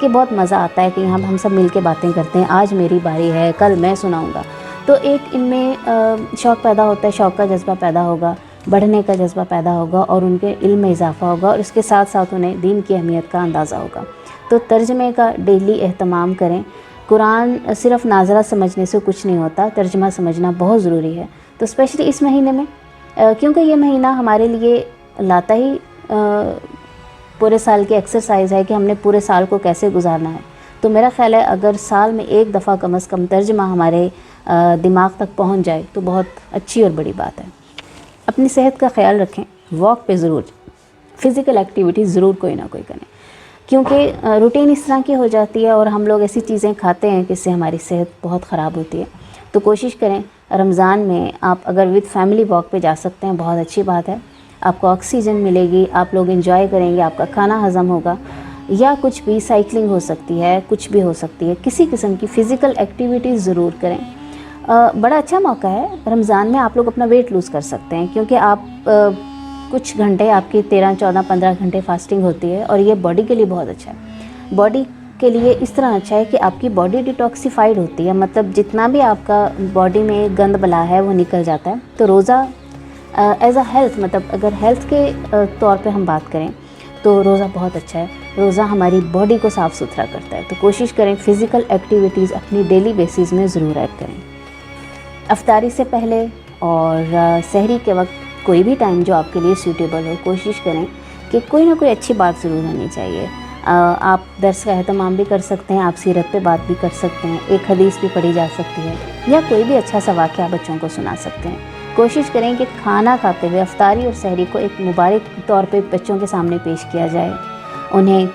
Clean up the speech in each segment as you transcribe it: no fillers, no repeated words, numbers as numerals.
کے بہت مزہ آتا ہے کہ یہاں ہم سب مل کے باتیں کرتے ہیں، آج میری باری ہے، کل میں سناؤں گا، تو ایک ان میں شوق پیدا ہوتا ہے، شوق کا جذبہ پیدا ہوگا، بڑھنے کا جذبہ پیدا ہوگا، اور ان کے علم میں اضافہ ہوگا، اور اس کے ساتھ ساتھ انہیں دین کی اہمیت کا اندازہ ہوگا۔ تو ترجمے کا ڈیلی اہتمام کریں۔ قرآن صرف ناظرہ سمجھنے سے کچھ نہیں ہوتا، ترجمہ سمجھنا بہت ضروری ہے۔ تو اسپیشلی اس مہینے میں، کیونکہ یہ مہینہ ہمارے لیے لاتا ہی پورے سال کی ایکسرسائز ہے کہ ہم نے پورے سال کو کیسے گزارنا ہے، تو میرا خیال ہے اگر سال میں ایک دفعہ کم از کم ترجمہ ہمارے دماغ تک پہنچ جائے تو بہت اچھی اور بڑی بات ہے۔ اپنی صحت کا خیال رکھیں، واک پہ ضرور، فزیکل ایکٹیویٹی ضرور کوئی نہ کوئی کریں، کیونکہ روٹین اس طرح کی ہو جاتی ہے اور ہم لوگ ایسی چیزیں کھاتے ہیں کہ اس سے ہماری صحت بہت خراب ہوتی ہے۔ تو کوشش کریں رمضان میں آپ اگر وتھ فیملی واک پہ جا سکتے ہیں، بہت اچھی بات ہے، آپ کو آکسیجن ملے گی، آپ لوگ انجوائے کریں گے، آپ کا کھانا ہضم ہوگا، یا کچھ بھی سائیکلنگ ہو سکتی ہے، کچھ بھی ہو سکتی ہے، کسی قسم کی فزیکل ایکٹیویٹیز ضرور کریں۔ بڑا اچھا موقع ہے رمضان میں، آپ لوگ اپنا ویٹ لوز کر سکتے ہیں، کیونکہ آپ کچھ گھنٹے آپ کی 13، 14، 15 گھنٹے فاسٹنگ ہوتی ہے، اور یہ باڈی کے لیے بہت اچھا ہے۔ باڈی کے لیے اس طرح اچھا ہے کہ آپ کی باڈی ڈیٹاکسیفائڈ ہوتی ہے، مطلب جتنا بھی آپ کا باڈی میں گند بلا ہے وہ نکل جاتا ہے۔ تو روزہ ایز اے ہیلتھ، مطلب اگر ہیلتھ کے طور پہ ہم بات کریں تو روزہ بہت اچھا ہے، روزہ ہماری باڈی کو صاف ستھرا کرتا ہے۔ تو کوشش کریں فزیکل ایکٹیویٹیز اپنی ڈیلی بیسز میں ضرور ایڈ کریں۔ افطاری سے پہلے اور سحری کے وقت کوئی بھی ٹائم جو آپ کے لیے سوٹیبل ہو، کوشش کریں کہ کوئی نہ کوئی اچھی بات ضرور ہونی چاہیے۔ آپ درس کا اہتمام بھی کر سکتے ہیں، آپ سیرت پہ بات بھی کر سکتے ہیں، ایک حدیث بھی پڑھی جا سکتی ہے، یا کوئی بھی اچھا سا واقعہ بچوں کو سنا سکتے ہیں۔ کوشش کریں کہ کھانا کھاتے ہوئے افطاری اور سحری کو ایک مبارک طور پہ بچوں کے سامنے پیش کیا جائے۔ انہیں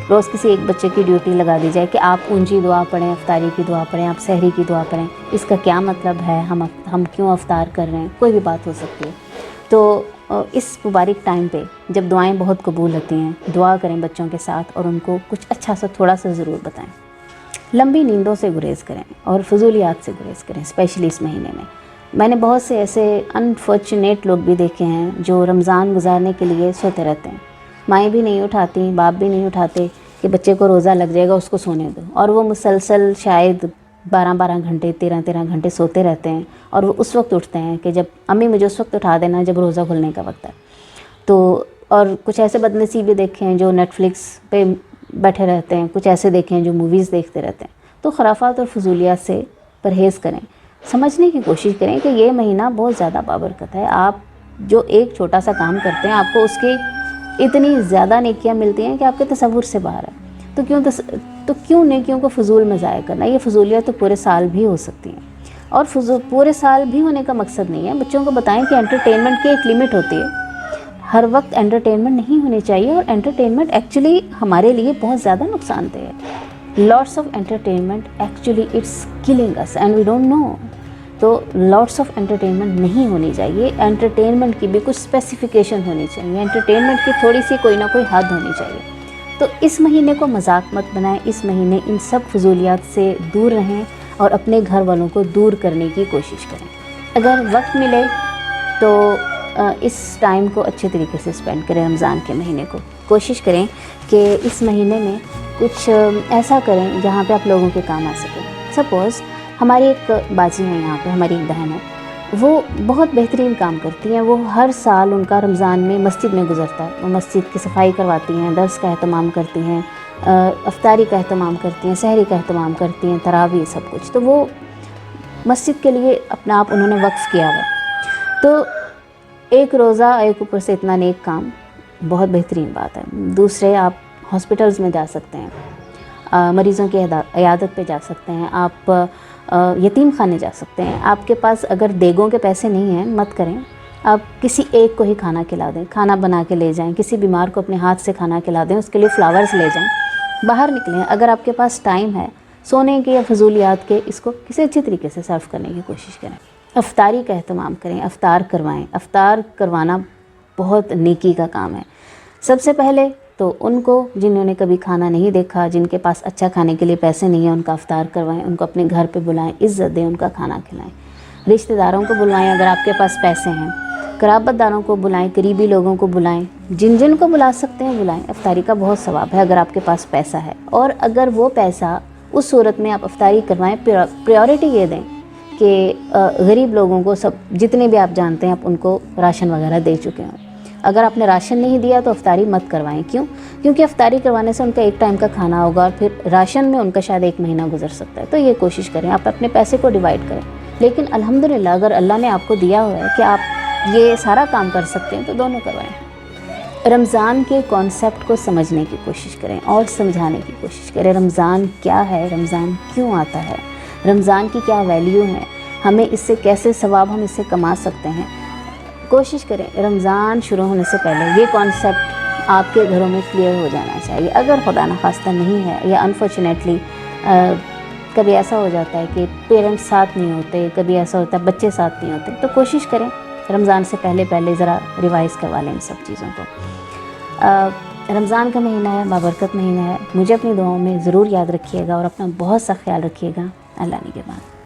روز کسی ایک بچے کی ڈیوٹی لگا دی جائے کہ آپ اونچی دعا پڑھیں، افطاری کی دعا پڑھیں، آپ سحری کی دعا پڑھیں، اس کا کیا مطلب ہے، ہم کیوں افطار کر رہے ہیں، کوئی بھی بات ہو سکتی ہے۔ تو اس مبارک ٹائم پہ جب دعائیں بہت قبول ہوتی ہیں، دعا کریں بچوں کے ساتھ اور ان کو کچھ اچھا سا تھوڑا سا ضرور بتائیں۔ لمبی نیندوں سے گریز کریں اور فضولیات سے گریز کریں، اسپیشلی اس مہینے میں نے بہت سے ایسے انفارچونیٹ لوگ بھی دیکھے ہیں جو رمضان گزارنے کے لیے سوتے رہتے ہیں، مائیں بھی نہیں اٹھاتی، باپ بھی نہیں اٹھاتے کہ بچے کو روزہ لگ جائے گا اس کو سونے دو، اور وہ مسلسل شاید 12 گھنٹے 13 گھنٹے سوتے رہتے ہیں، اور وہ اس وقت اٹھتے ہیں کہ جب امی مجھے اس وقت اٹھا دینا جب روزہ کھلنے کا وقت ہے۔ تو اور کچھ ایسے بد نصیب بھی دیکھے ہیں جو نیٹ فلکس پہ بیٹھے رہتے ہیں، کچھ ایسے دیکھے ہیں جو موویز دیکھتے رہتے ہیں۔ تو خرافات اور فضولیات سے پرہیز کریں، سمجھنے کی کوشش کریں کہ یہ مہینہ بہت زیادہ بابرکت ہے، آپ جو ایک چھوٹا سا کام کرتے ہیں آپ کو اس کی اتنی زیادہ نیکیاں ملتی ہیں کہ آپ کے تصور سے باہر ہے۔ تو کیوں نیکیوں کو فضول میں ضائع کرنا؟ یہ فضولیات تو پورے سال بھی ہو سکتی ہیں، اور پورے سال بھی ہونے کا مقصد نہیں ہے۔ بچوں کو بتائیں کہ انٹرٹینمنٹ کی ایک لمٹ ہوتی ہے، ہر وقت انٹرٹینمنٹ نہیں ہونی چاہیے، اور انٹرٹینمنٹ ایکچولی ہمارے لیے بہت زیادہ نقصان دہ ہے۔ Lots of entertainment actually it's killing us and we don't know. تو لاٹس آف انٹرٹینمنٹ نہیں ہونی چاہیے، انٹرٹینمنٹ کی بھی کچھ اسپیسیفیکیشن ہونی چاہیے، انٹرٹینمنٹ کی تھوڑی سی کوئی نہ کوئی حد ہونی چاہیے۔ تو اس مہینے کو مذاق مت بنائیں، اس مہینے ان سب فضولیات سے دور رہیں اور اپنے گھر والوں کو دور کرنے کی کوشش کریں۔ اگر وقت ملے تو اس ٹائم کو اچھے طریقے سے اسپینڈ کریں، رمضان کے مہینے کو کوشش کریں کہ اس مہینے میں کچھ ایسا کریں جہاں پہ آپ لوگوں کے کام آ سکیں۔ سپوز ہماری ایک باجی ہیں یہاں پہ، ہماری ایک بہن ہے، وہ بہت بہترین کام کرتی ہیں، وہ ہر سال ان کا رمضان میں مسجد میں گزرتا ہے، وہ مسجد کی صفائی کرواتی ہیں، درس کا اہتمام کرتی ہیں، افطاری کا اہتمام کرتی ہیں، سحری کا اہتمام کرتی ہیں، تراویح سب کچھ۔ تو وہ مسجد کے لیے اپنا آپ انہوں نے وقف کیا ہوا ہے۔ تو ایک روزہ، ایک اوپر سے اتنا نیک کام، بہت بہترین بات ہے۔ دوسرے، آپ ہاسپٹلز میں جا سکتے ہیں، مریضوں کی عیادت پہ جا سکتے ہیں، آپ یتیم خانے جا سکتے ہیں۔ آپ کے پاس اگر دیگوں کے پیسے نہیں ہیں مت کریں، آپ کسی ایک کو ہی کھانا کھلا دیں، کھانا بنا کے لے جائیں، کسی بیمار کو اپنے ہاتھ سے کھانا کھلا دیں، اس کے لیے فلاورز لے جائیں، باہر نکلیں۔ اگر آپ کے پاس ٹائم ہے سونے کے یا فضولیات کے، اس کو کسی اچھے طریقے سے سرو کرنے کی کوشش کریں۔ افطاری کا اہتمام کریں، افطار کروائیں، افطار کروانا بہت نیکی کا کام ہے۔ سب سے پہلے تو ان کو جنہوں نے کبھی کھانا نہیں دیکھا، جن کے پاس اچھا کھانے کے لیے پیسے نہیں ہیں، ان کا افطار کروائیں، ان کو اپنے گھر پہ بلائیں، عزت دیں، ان کا کھانا کھلائیں۔ رشتہ داروں کو بلوائیں اگر آپ کے پاس پیسے ہیں، قرابت داروں کو بلائیں، قریبی لوگوں کو بلائیں، جن جن کو بلا سکتے ہیں بلائیں۔ افطاری کا بہت ثواب ہے اگر آپ کے پاس پیسہ ہے، اور اگر وہ پیسہ اس صورت میں آپ افطاری کروائیں، پریورٹی یہ دیں کہ غریب لوگوں کو، سب جتنے بھی آپ جانتے ہیں آپ ان کو راشن وغیرہ دے چکے ہیں۔ اگر آپ نے راشن نہیں دیا تو افطاری مت کروائیں۔ کیوں؟ کیونکہ افطاری کروانے سے ان کا ایک ٹائم کا کھانا ہوگا، اور پھر راشن میں ان کا شاید 1 مہینہ گزر سکتا ہے۔ تو یہ کوشش کریں آپ اپنے پیسے کو ڈیوائڈ کریں، لیکن الحمدللہ اگر اللہ نے آپ کو دیا ہوا ہے کہ آپ یہ سارا کام کر سکتے ہیں تو دونوں کروائیں۔ رمضان کے کانسیپٹ کو سمجھنے کی کوشش کریں اور سمجھانے کی کوشش کریں۔ رمضان کیا ہے؟ رمضان کیوں آتا ہے؟ رمضان کی کیا ویلیو ہے؟ ہمیں اس سے کیسے ثواب ہم اس سے کما سکتے ہیں؟ کوشش کریں رمضان شروع ہونے سے پہلے یہ کانسیپٹ آپ کے گھروں میں کلیئر ہو جانا چاہیے۔ اگر خدا نخواستہ نہیں ہے، یا انفارچونیٹلی کبھی ایسا ہو جاتا ہے کہ پیرنٹس ساتھ نہیں ہوتے، کبھی ایسا ہوتا ہے بچے ساتھ نہیں ہوتے، تو کوشش کریں رمضان سے پہلے ذرا ریوائز کروا لیں ان سب چیزوں کو۔ رمضان کا مہینہ ہے، بابرکت مہینہ ہے، مجھے اپنی دعاؤں میں ضرور یاد رکھیے گا اور اپنا بہت سا خیال رکھیے گا۔ اللہ نگہبان۔